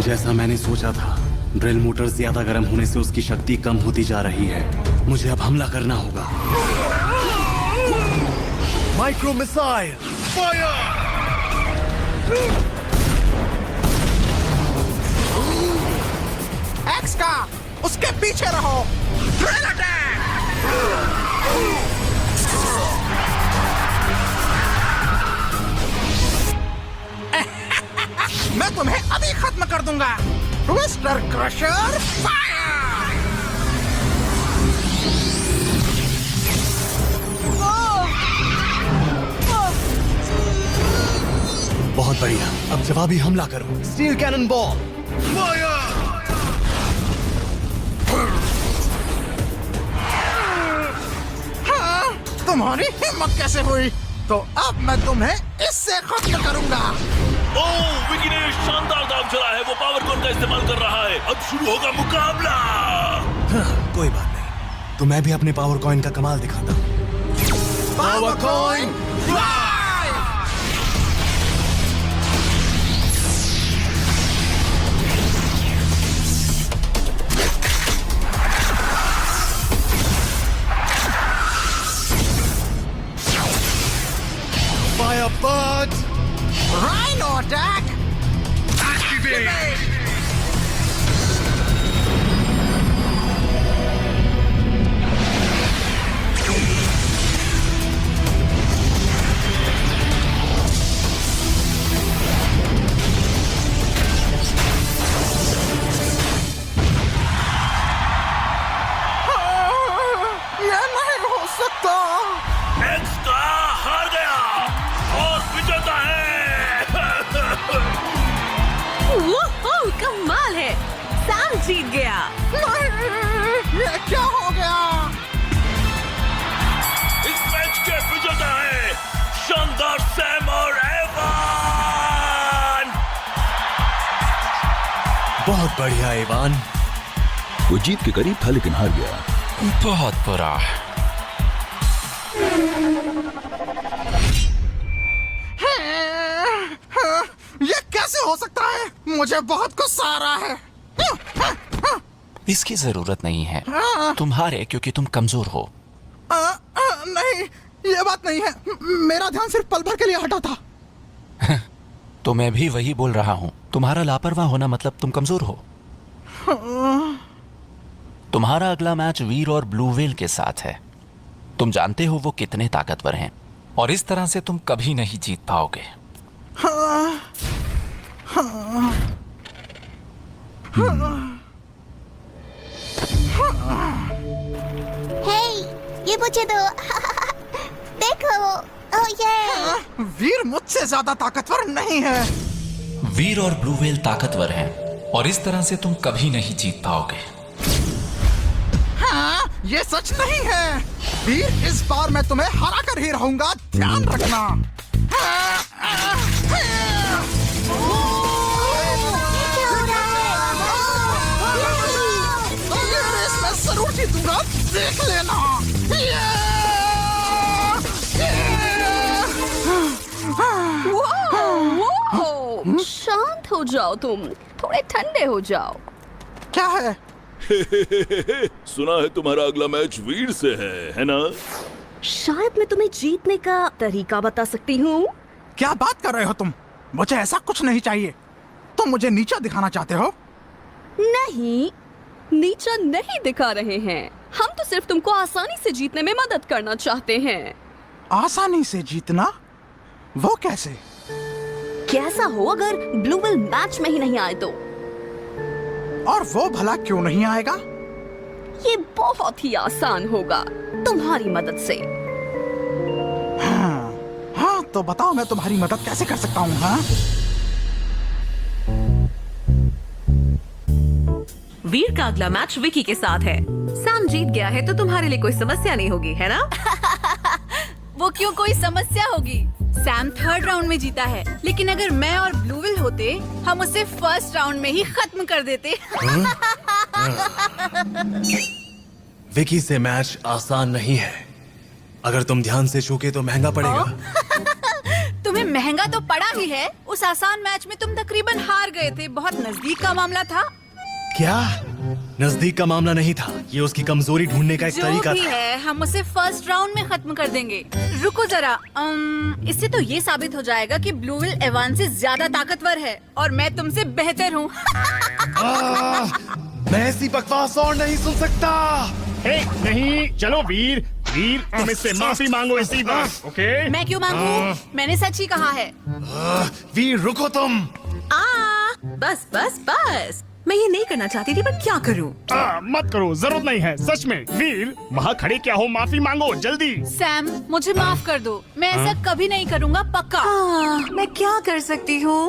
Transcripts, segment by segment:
जैसा मैंने सोचा था, ड्रिल मोटर ज्यादा गर्म होने से उसकी शक्ति कम होती जा रही है। मुझे अब हमला करना होगा। Micro missile fire! एक्स का उसके पीछे रहो। Drill attack! मैं तुम्हें अभी खत्म कर दूंगा। Twister crusher fire! बहुत बढ़िया, अब जवाबी हमला करो। Steel cannon ball fire! हाँ, तुम्हारी हिम्मत कैसे हुई? तो अब मैं तुम्हें इससे खत्म करूंगा। ओह, विकी ने शानदार दाव चला है। वो पावर कॉइन का इस्तेमाल कर रहा है। अब शुरू होगा मुकाबला। हाँ, कोई बात नहीं, तो मैं भी अपने पावर कॉइन का कमाल दिखाता हूँ। Power coin fly! Firebird Rhino attack! activate! ये नहीं हो सकता। एक्स का हार गया और विजेता है। ओह, कमाल है, सैम जीत गया। नहीं, ये क्या हो गया? इस मैच के विजेता है शानदार सैम और एवान। बहुत बढ़िया एवान। वो जीत के करीब था लेकिन हार गया। बहुत बुरा। ये कैसे हो सकता है? मुझे बहुत गुस्सा आ रहा है। इसकी जरूरत नहीं है, तुम हारे क्योंकि तुम कमजोर हो। नहीं, ये बात नहीं है। मेरा ध्यान सिर्फ पल भर के लिए हटा था। तो मैं भी वही बोल रहा हूँ। तुम्हारा लापरवाह होना मतलब तुम कमजोर हो। तुम्हारा अगला मैच वीर और ब्लू व्हेल के साथ है। तुम जानते हो वो कितने ताकतवर हैं, और इस तरह से तुम कभी नहीं जीत पाओगे। हे, ये मुझे दो। देखो, ओह ये। वीर मुझसे ज्यादा ताकतवर नहीं है। वीर और ब्लू व्हेल ताकतवर हैं, और इस तरह से तुम कभी नहीं जीत पाओगे। हाँ, ये सच नहीं है। वीर, इस बार मैं तुम्हें हरा कर ही रहूंगा, ध्यान रखना। ये रेस मैं जरूर जीतूंगा, देख लेना। वो शांत हो जाओ, तुम थोड़े ठंडे हो जाओ। क्या है? सुना है तुम्हारा अगला मैच वीर से है ना? शायद मैं तुम्हें जीतने का तरीका बता सकती हूँ। क्या बात कर रहे हो तुम? मुझे ऐसा कुछ नहीं चाहिए। तुम मुझे नीचा दिखाना चाहते हो? नहीं, नीचा नहीं दिखा रहे हैं। हम तो सिर्फ तुमको आसानी से जीतने में मदद करना चाहते हैं। आसानी से जीतना? वो कैसे? कैसा हो अगर ब्लू व्हेल मैच में ही नहीं आए तो? और वो भला क्यों नहीं आएगा? ये बहुत ही आसान होगा तुम्हारी मदद से। हाँ, तो बताओ मैं तुम्हारी मदद कैसे कर सकता हूँ? हाँ? वीर का अगला मैच विकी के साथ है। सैम जीत गया है तो तुम्हारे लिए कोई समस्या नहीं होगी, है ना? वो क्यों कोई समस्या होगी? सैम थर्ड राउंड में जीता है, लेकिन अगर मैं और ब्लू व्हेल होते, हम उसे फर्स्ट राउंड में ही खत्म कर देते। विकी से मैच आसान नहीं है। अगर तुम ध्यान से चूके तो महंगा पड़ेगा। तुम्हें महंगा पंगा तो पड़ा ही है। उस आसान मैच में तुम तकरीबन हार गए थे। बहुत नजदीक का मामला था। क्या नजदीक का मामला नहीं था, ये उसकी कमजोरी ढूंढने का एक जो तरीका भी था। है, हम उसे फर्स्ट राउंड में खत्म कर देंगे। रुको जरा, इससे तो ये साबित हो जाएगा कि ब्लूविल एवान से ज्यादा ताकतवर है और मैं तुमसे बेहतर हूँ। मैं ऐसी बकवास और नहीं सुन सकता। नहीं, चलो वीर, तुम इससे माफी मांगो इसी बात, ओके? मैं क्यों मांगू? मैंने सच ही कहा है। वीर रुको तुम। बस बस बस, मैं ये नहीं करना चाहती थी, पर क्या करूं? मत करो, जरूरत नहीं है। सच में वीर, वहाँ खड़े क्या हो, माफी मांगो जल्दी। सैम, मुझे माफ कर दो। मैं ऐसा कभी नहीं करूँगा, पक्का। मैं क्या कर सकती हूँ?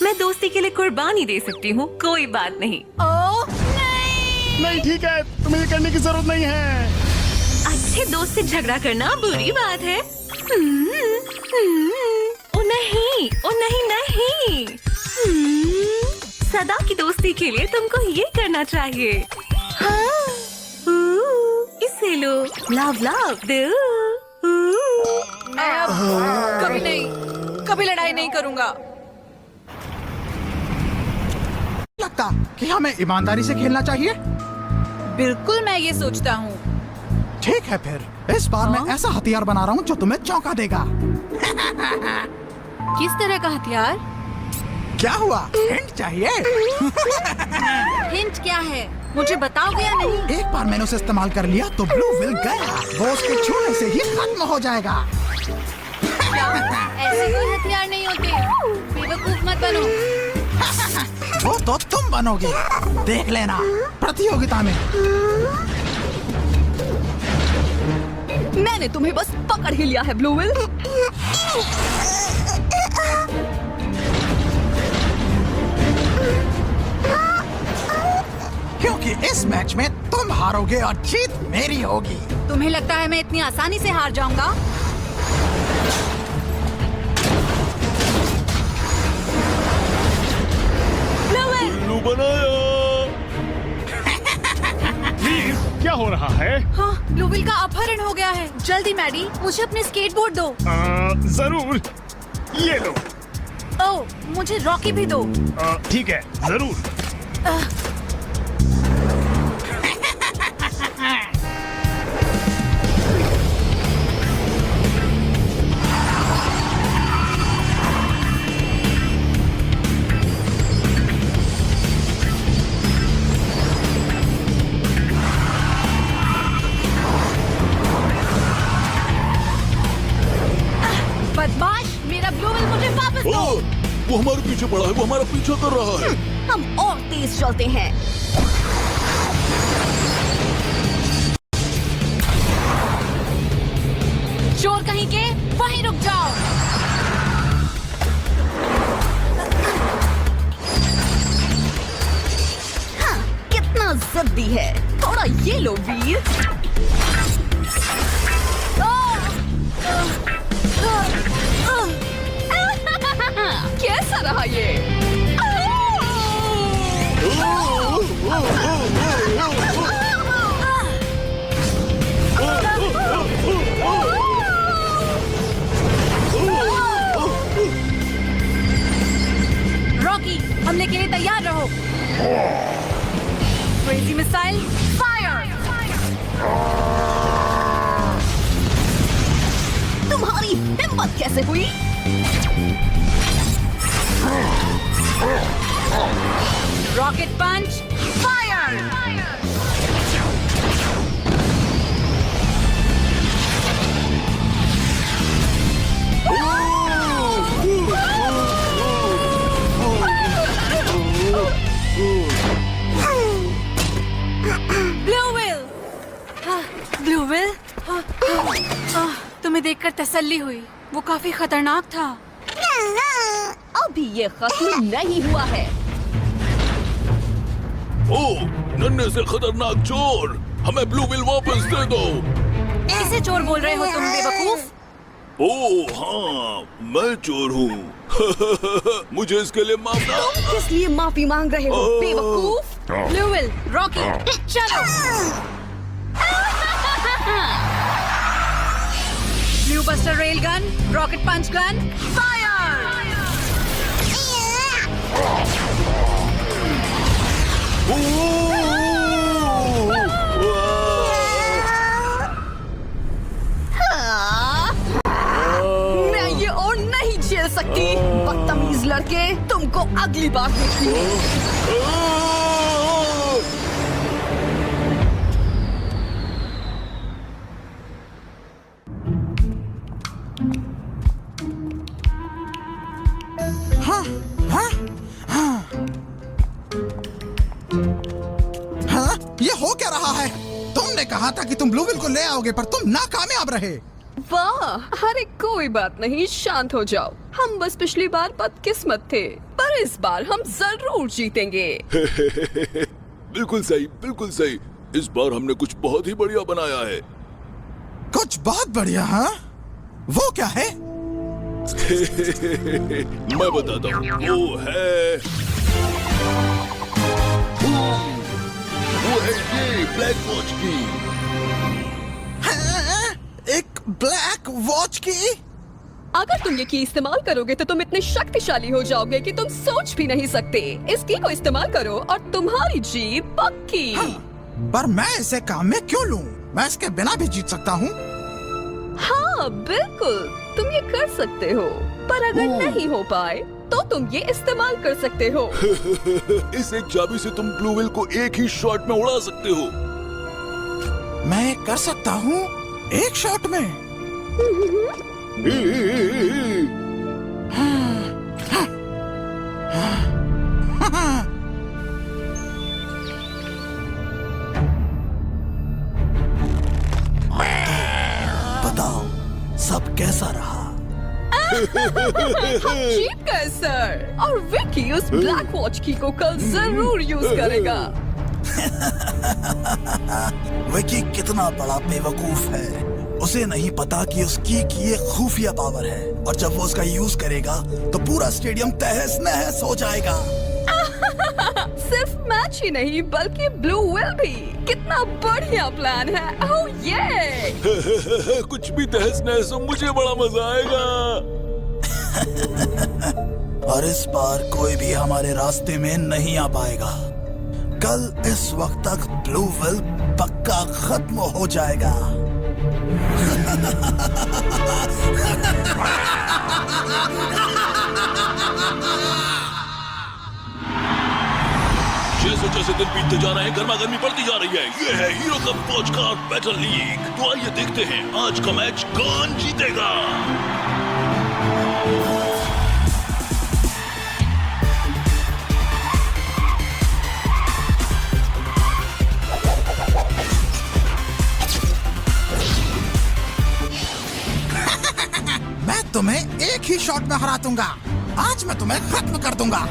मैं दोस्ती के लिए कुर्बानी दे सकती हूँ, कोई बात नहीं। ओह नहीं। नहीं ठीक है, तुम्हें ये करने की जरूरत नहीं है। अच्छे दोस्त से झगड़ा करना बुरी बात है। ओ नहीं, ओ नहीं नहीं। सदा की दोस्ती के लिए तुमको ये करना चाहिए। हाँ, इसे लो, लव लव दो। मैं अब कभी लड़ाई नहीं करूँगा। लगता कि हमें ईमानदारी से खेलना चाहिए। बिल्कुल, मैं ये सोचता हूँ। ठीक है फिर, इस बार मैं ऐसा हथियार बना रहा हूँ जो तुम्हें चौंका देगा। किस तरह का हथियार? क्या हुआ, हिंट चाहिए? हिंट क्या है, मुझे बताओगे या नहीं? एक बार मैंने उसे इस्तेमाल कर लिया तो ब्लूविल गया। वो उसके छूने से ही खत्म हो जाएगा। क्या? ऐसे कोई हथियार नहीं होते। बेवकूफ मत बनो। वो तो तुम बनोगी, देख लेना प्रतियोगिता में। मैंने तुम्हें बस पकड़ ही लिया है ब्लूविल। क्योंकि इस मैच में तुम हारोगे और जीत मेरी होगी। तुम्हें लगता है मैं इतनी आसानी से हार जाऊंगा? उल्लू बनाया। वीर, क्या हो रहा है? हाँ, ब्लूविल का अपहरण हो गया है। जल्दी मैडी, मुझे अपने स्केटबोर्ड दो। जरूर, ये लो। ओह, मुझे रॉकी भी दो। ठीक है, जरूर। बदमाश, मेरा ब्लूविल मुझे वापस दो। वो हमारे पीछे पड़ा है, वो हमारा पीछा कर रहा है। हम और तेज चलते हैं। चोर कहीं के, वहीं रुक जाओ। हाँ, कितना जिद्दी है। थोड़ा ये लो वीर। कैसा रहा ये? रॉकी, हमले के लिए तैयार रहो। Crazy missile, fire! तुम्हारी हिम्मत कैसे हुई? रॉकेट पंच, फायर! ब्लूविल! ब्लूविल? तुम्हें देखकर तसल्ली हुई। वो काफी खतरनाक था। अभी ये खत्म नहीं हुआ है। ओह, नन्हे से खतरनाक चोर, हमें ब्लूविल वापस दे दो। किसे चोर बोल रहे हो तुम, बेवकूफ? ओह हाँ, मैं चोर हूँ। मुझे इसके लिए माफ तुम किस लिए माफी मांग रहे हो, बेवकूफ? ब्लूविल, रॉकी, चलो। Blue buster rail gun, rocket punch gun, fire! मैं ये और नहीं झेल सकती। बदतमीज लड़के, तुमको अगली बार देखती हूँ। हाँ हाँ हाँ हाँ, ये हो क्या रहा है? तुमने कहा था कि तुम ब्लूविल को ले आओगे, पर तुम नाकामयाब रहे। वाह, अरे कोई बात नहीं, शांत हो जाओ। हम बस पिछली बार बदकिस्मत थे, पर इस बार हम जरूर जीतेंगे। बिल्कुल सही, बिल्कुल सही। इस बार हमने कुछ बहुत ही बढ़िया बनाया है। कुछ बहुत बढ़िया? हाँ, वो क्या है? मैं बताता हूँ। वो है ये ब्लैक वॉच की। हाँ, एक ब्लैक वॉच की? अगर तुम ये की इस्तेमाल करोगे तो तुम इतने शक्तिशाली हो जाओगे कि तुम सोच भी नहीं सकते। इस की को इस्तेमाल करो और तुम्हारी जीत पक्की। हाँ, पर मैं इसे काम में क्यों लूं? मैं इसके बिना भी जीत सकता हूँ। हाँ बिल्कुल, तुम ये कर सकते हो, पर अगर नहीं हो पाए तो तुम ये इस्तेमाल कर सकते हो। इस एक चाबी से तुम ब्लूविल को एक ही शॉट में उड़ा सकते हो। मैं कर सकता हूँ एक शॉट में? बताओ सब कैसा रहा? हम जीत गए सर, और विकी उस ब्लैक वॉच की को कल जरूर यूज करेगा। विकी कितना बड़ा बेवकूफ है। उसे नहीं पता कि उसकी एक खुफिया पावर है, और जब वो उसका यूज करेगा तो पूरा स्टेडियम तहस नहस हो जाएगा। सिर्फ मैच ही नहीं बल्कि ब्लू वेल भी। कितना बढ़िया प्लान है। ओह ये कुछ भी तहस नहस हो, मुझे बड़ा मजा आएगा। और इस बार कोई भी हमारे रास्ते में नहीं आ पाएगा। कल इस वक्त तक ब्लूविल पक्का खत्म हो जाएगा। जैसे जैसे दिन बीतते जा रहे हैं, गर्मा गर्मी बढ़ती जा रही है। ये है hero cup podcast battle league. तो आइए देखते हैं आज का मैच कौन जीतेगा। मैं तुम्हें एक ही शॉट में हरा दूंगा। आज मैं तुम्हें खत्म कर दूंगा।